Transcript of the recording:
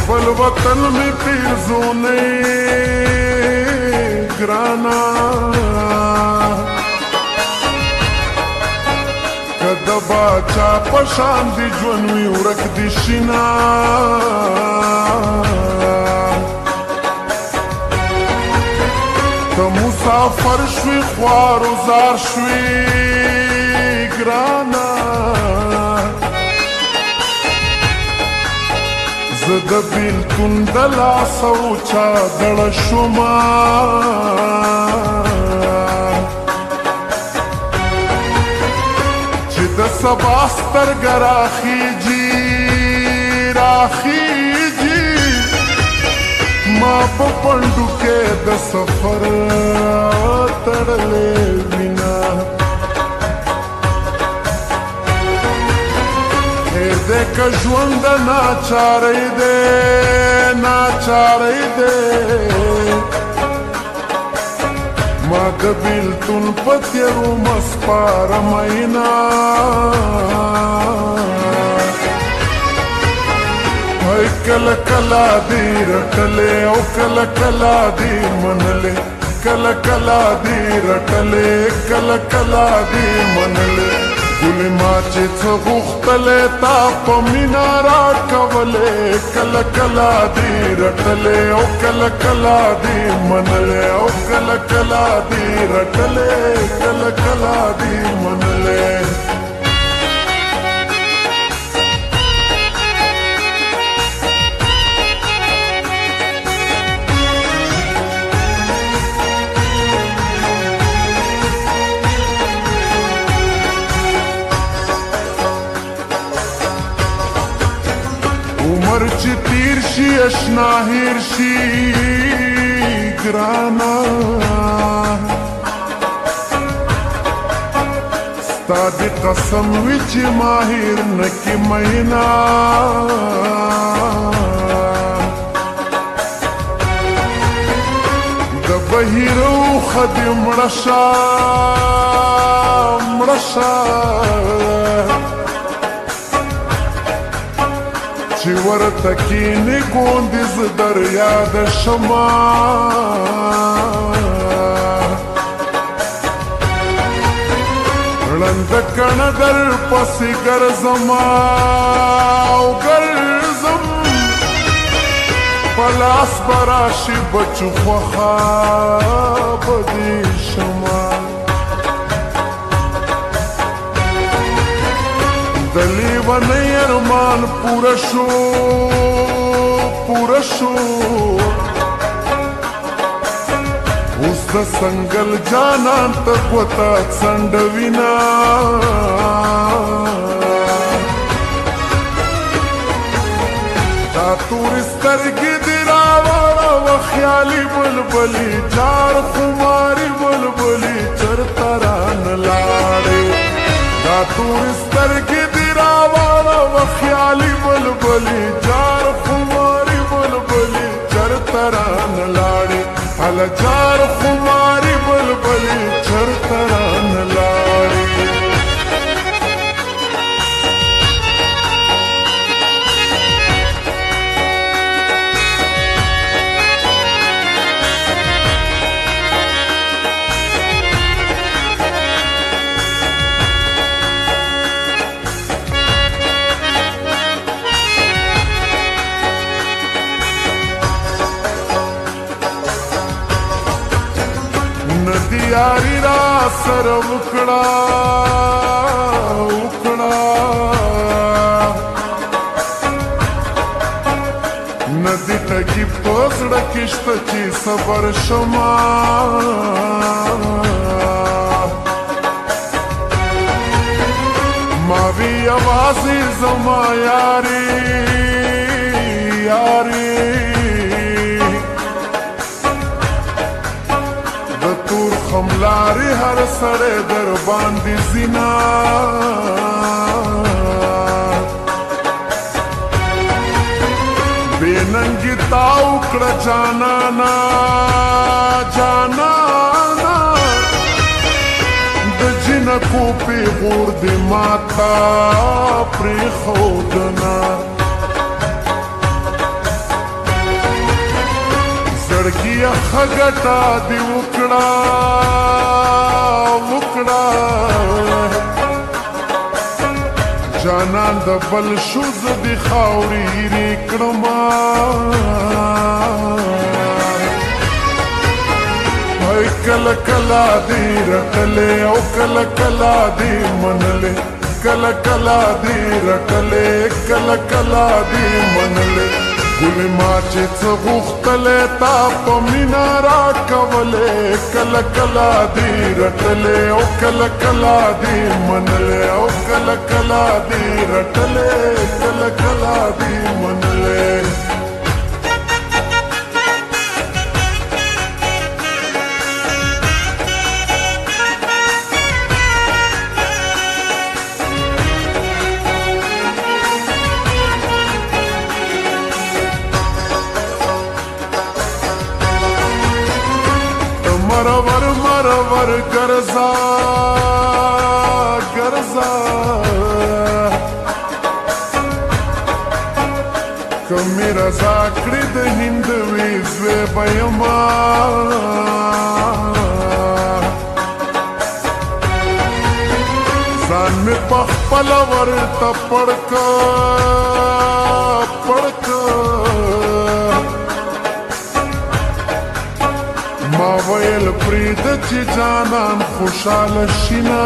بل وطن می پیرزونه گرانا کده باچا پشان دی جون وی ورک دی شینا که مسافر شوی خوار و زار شوی گرانا زد بیلتون دلا سوچا دل شما چی د سبا سترګ راخیجی ما په پندو کې د سفر تړلې وینا دک ژوند ناچارې دې ما د بیلتون په تیرو مسپار مینا هی کله کله دې رټلې او کله کله دې منلې کله کله دې رټلې کله کله دې منلې ګلې ما چې څه غوښتلې تا په مینه راکولې کله کله دې رټلې او کله کله دې منلې او کله کله دې رټلې کله کله دې منلې عمر چې تیر شي اشنا هیر شي ګرانا ستا د قسم وي چې ماهر نکي مینا د بهیرو خدي مړه شه چې ورته کینې ګوندې زه در یاده شمه ړنده کڼه در پسې ګرځمه او ګرځم په لاس به راشي بچو خوښه به دې شمه د لیونۍ ارمان پوره شو اوس د سنګل جانان ته ګوته څنډوینه دا تورې سترګې دې راوړه خیالي بلبلي جار خماري بلبلي چرته رانه لاړې دا تورې سترګې دې راوړه خیالي بلبلي جار خماري بلبلي چرته رانه لاړې هله جار خماري بلبلي چرته رانه لاړې یاری را سر وکړه ندی ټکی په زړه کې شته چې صبر شمه ما وی یوازې زما یاري خملاری هر سره در باندې زینا بیننګی تاو کړه جانانا د جنکو په غور دی ماتا پرې خودنا یخه ګټه دې وکړه وکړه جانان د بل شو زه دې خاورې هیرې کړمه کله کله دې رټلې او کله کله دې منلې کله کله دې رټلې کله کله دې منلې ګلې ما چې څه غوښتلې تا په مینه راکولې کله کله دې رټلې او کله کله دې منلې او کله کله دې رټلې کله کله دې منلې مرور مرور ګرځا ګرځا کمې رضا کړې د هند وې زوی به یما ځان مې په خپله ورته پړکه پړکه ما ویل پرېږده چې جانان خوشحاله شي نه